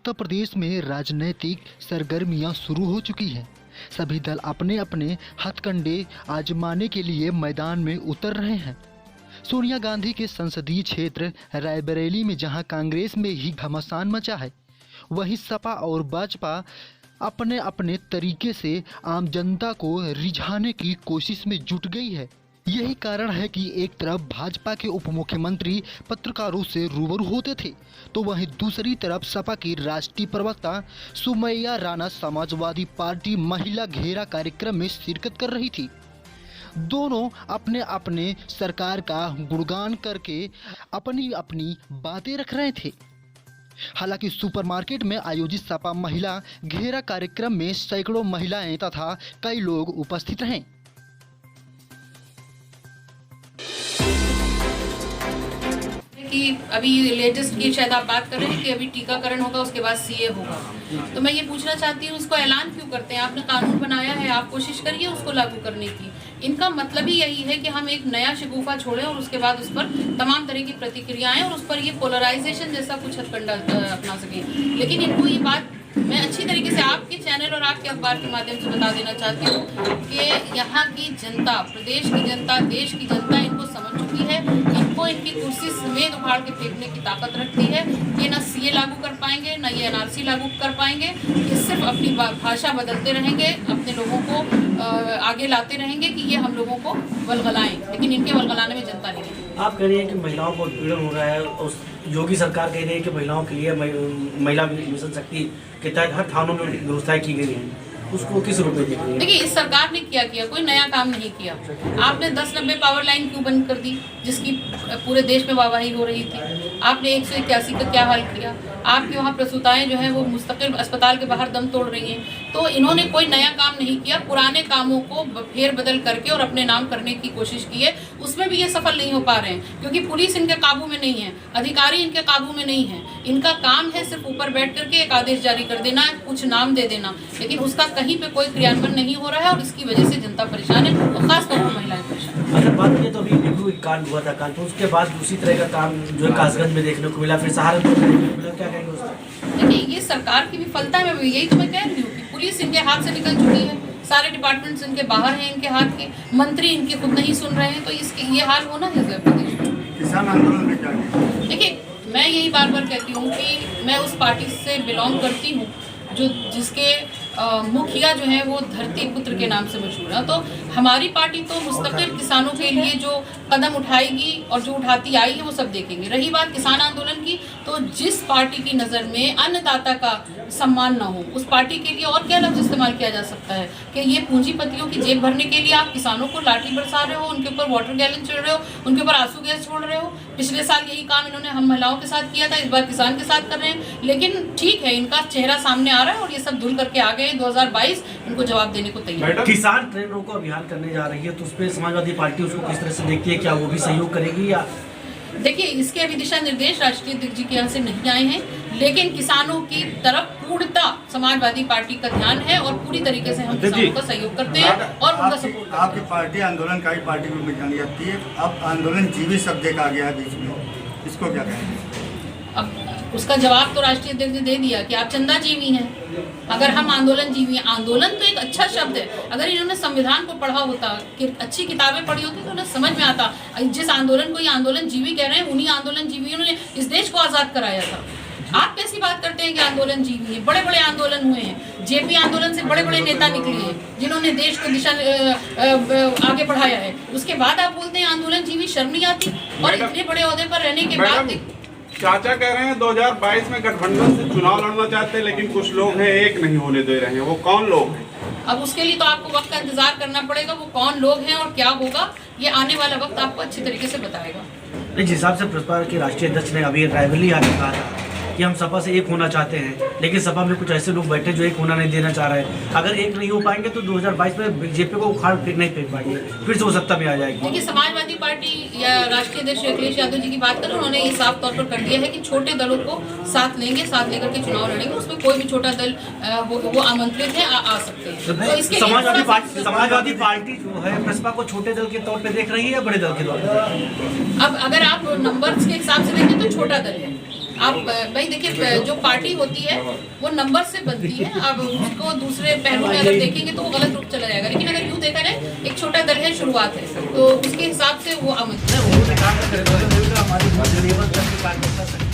उत्तर प्रदेश में राजनीतिक सरगर्मियां शुरू हो चुकी हैं। सभी दल अपने अपने हथकंडे आजमाने के लिए मैदान में उतर रहे हैं। सोनिया गांधी के संसदीय क्षेत्र रायबरेली में जहां कांग्रेस में ही घमासान मचा है, वहीं सपा और भाजपा अपने अपने तरीके से आम जनता को रिझाने की कोशिश में जुट गई है। यही कारण है कि एक तरफ भाजपा के उप मुख्यमंत्री पत्रकारों से रूबरू होते थे, तो वहीं दूसरी तरफ सपा की राष्ट्रीय प्रवक्ता सुमैया राणा समाजवादी पार्टी महिला घेरा कार्यक्रम में शिरकत कर रही थी। दोनों अपने अपने सरकार का गुणगान करके अपनी अपनी बातें रख रहे थे। हालांकि सुपरमार्केट में आयोजित सपा महिला घेरा कार्यक्रम में सैकड़ों महिलाएं तथा कई लोग उपस्थित रहे। कि अभी लेटेस्ट की शायद आप बात कर रहे हैं कि अभी टीकाकरण होगा, उसके बाद सीए होगा, तो मैं ये पूछना चाहती हूँ उसको ऐलान क्यों करते हैं? आपने कानून बनाया है, आप कोशिश करिए उसको लागू करने की। इनका मतलब ही यही है कि हम एक नया शगुफा छोड़ें और उसके बाद उस पर तमाम तरह की प्रतिक्रियाएं और उस पर ये पोलराइजेशन जैसा कुछ हथकंडा अपना सकें। लेकिन इनको ये बात मैं अच्छी तरीके से आपके चैनल और आपके अखबार के माध्यम से बता देना चाहती हूँ कि यहाँ की जनता, प्रदेश की जनता, देश की जनता इनको समझ चुकी है। इनको इनकी कुर्सी समेत उखाड़ के फेंकने की ताकत रखती है। ये ना सीए लागू कर पाएंगे, ना ये एनआरसी लागू कर पाएंगे। ये सिर्फ अपनी भाषा बदलते रहेंगे, अपने लोगों को आगे लाते रहेंगे कि ये हम लोगों को वलगलाएं, लेकिन इनके वलगलाने में जनता नहीं है। आप कह रही हैं कि महिलाओं को उत्पीड़न हो रहा है, और योगी सरकार कह रही है कि महिलाओं के लिए महिला मिशन शक्ति के तहत हर थानों में व्यवस्थाएं की गई हैं, उसको किस रूप में देख रही है? देखिए, इस सरकार ने क्या किया? कोई नया काम नहीं किया। आपने 1090 पावर लाइन क्यों बंद कर दी, जिसकी पूरे देश में वाहवाही हो रही थी? आपने 181 का क्या हाल किया? आपके वहाँ प्रसूताएं जो हैं वो मुस्तकिल अस्पताल के बाहर दम तोड़ रही हैं। तो इन्होंने कोई नया काम नहीं किया, पुराने कामों को फेर बदल करके और अपने नाम करने की कोशिश की है। उसमें भी ये सफल नहीं हो पा रहे हैं, क्योंकि पुलिस इनके काबू में नहीं है, अधिकारी इनके काबू में नहीं है। इनका काम है सिर्फ ऊपर बैठ करके एक आदेश जारी कर देना, कुछ नाम दे देना, लेकिन उसका कहीं पे कोई क्रियान्वयन नहीं हो रहा है और इसकी वजह से जनता परेशान है और खासतौर पर महिलाएं परेशान। अगर बात करें तो अभी डिब्रू कांड हुआ था कानपुर, उसके बाद दूसरी तरह का काम जो है कासगंज में देखने को मिला, फिर सहारनपुर में देखने को मिला, क्या कहेंगे उसका? देखिए, ये सरकार की विफलता है। मैं यही तो मैं कह रही हूँ कि पुलिस इनके हाथ से निकल चुकी है, सारे डिपार्टमेंट्स इनके बाहर हैं, इनके हाथ के मंत्री इनके खुद नहीं सुन रहे हैं, तो इसके ये हाल होना है प्रदेश में। किसान आंदोलन में क्या? देखिए, मैं यही बार बार कहती हूँ कि मैं उस पार्टी से बिलोंग करती हूँ जिसके मुखिया जो है वो धरती पुत्र के नाम से मशहूर है। तो हमारी पार्टी तो मुस्तकिल किसानों के लिए जो कदम उठाएगी और जो उठाती आई है वो सब देखेंगे। रही बात किसान आंदोलन की, तो जिस पार्टी की नज़र में अन्नदाता का सम्मान ना हो, उस पार्टी के लिए और क्या लफ्ज़ इस्तेमाल किया जा सकता है कि ये पूंजीपतियों की जेब भरने के लिए आप किसानों को लाठी बरसा रहे हो, उनके ऊपर वाटर गैलन छोड़ रहे हो, उनके ऊपर आंसू गैस छोड़ रहे हो। पिछले साल यही काम इन्होंने हम महिलाओं के साथ किया था, इस बार किसान के साथ कर रहे हैं। लेकिन ठीक है, इनका चेहरा सामने आ रहा है और ये सब धुल करके आ गए। 2022 इनको जवाब देने को तैयार। किसान ट्रेन रोको अभियान करने जा रही है, तो उस पर समाजवादी पार्टी उसको किस तरह से देखती है? क्या वो भी सहयोग करेगी? या देखिए, इसके अभी दिशा निर्देश राष्ट्रीय अध्यक्ष जी के यहाँ से नहीं आए हैं, लेकिन किसानों की तरफ पूर्णता समाजवादी पार्टी का ध्यान है और पूरी तरीके से हम किसानों का सहयोग करते हैं और उनका सपोर्ट। आपकी पार्टी आंदोलनकारी पार्टी को भी जानी जाती है, अब आंदोलन जीवी शब्द एक आ गया है बीच में, इसको क्या कहेंगे? अब उसका जवाब तो राष्ट्रीय अध्यक्ष ने दे दिया कि आप चंदा जीवी हैं, अगर हम आंदोलन जीवी हैं। आंदोलन तो एक अच्छा शब्द है। अगर इन्होंने संविधान को पढ़ा होता, कि अच्छी किताबें पढ़ी होती, तो उन्हें समझ में आता जिस आंदोलन को ये आंदोलन जीवी कह रहे हैं, उन्हीं आंदोलन जीवियों ने इस देश को आज़ाद कराया था। आप कैसी बात करते हैं कि आंदोलन जीवी है? बड़े बड़े आंदोलन हुए हैं, जेपी आंदोलन से बड़े बड़े नेता निकले हैं जिन्होंने देश को दिशा आगे बढ़ाया है। उसके बाद आप बोलते हैं आंदोलन जीवी? शर्म नहीं आती? और इतने बड़े ओहदे पर रहने के बाद चाचा कह रहे हैं 2022 में गठबंधन से चुनाव लड़ना चाहते हैं, लेकिन कुछ लोग हैं एक नहीं होने दे रहे हैं। वो कौन लोग हैं? अब उसके लिए तो आपको वक्त का इंतजार करना पड़ेगा। वो कौन लोग हैं और क्या होगा, ये आने वाला वक्त आपको अच्छी तरीके से बताएगा। जिस हिसाब से प्रस्ताव के राष्ट्रीय अध्यक्ष ने अभी रायबरेली आके कहा था कि हम सपा से एक होना चाहते हैं, लेकिन सपा में कुछ ऐसे लोग बैठे जो एक होना नहीं देना चाह रहे हैं। अगर एक नहीं हो पाएंगे तो 2022 में बीजेपी को उखाड़ फेंक नहीं फेंक पाएंगे, फिर से वो सत्ता में आ जाएगी। देखिए, समाजवादी पार्टी या राष्ट्रीय अध्यक्ष अखिलेश यादव जी की बात करें, उन्होंने ये साफ तौर पर कर दिया है कि छोटे दलों को साथ लेंगे, साथ लेकर के चुनाव लड़ेंगे। उसमें कोई भी छोटा दल वो आमंत्रित है, आ सकते हैं। तो इसके समाजवादी पार्टी जो है बसपा को छोटे दल के तौर पर देख रही है या बड़े दल के तौर पर? अब अगर आप नंबर्स के हिसाब से देखें तो छोटा दल है। आप भाई देखिए, जो पार्टी होती है वो नंबर से बनती है। अब उसको दूसरे पहलू में अगर देखेंगे तो वो गलत रूप चला जाएगा, लेकिन अगर यूँ देखा जाए एक छोटा दल है, शुरुआत है, तो उसके हिसाब से वो अमन हमारी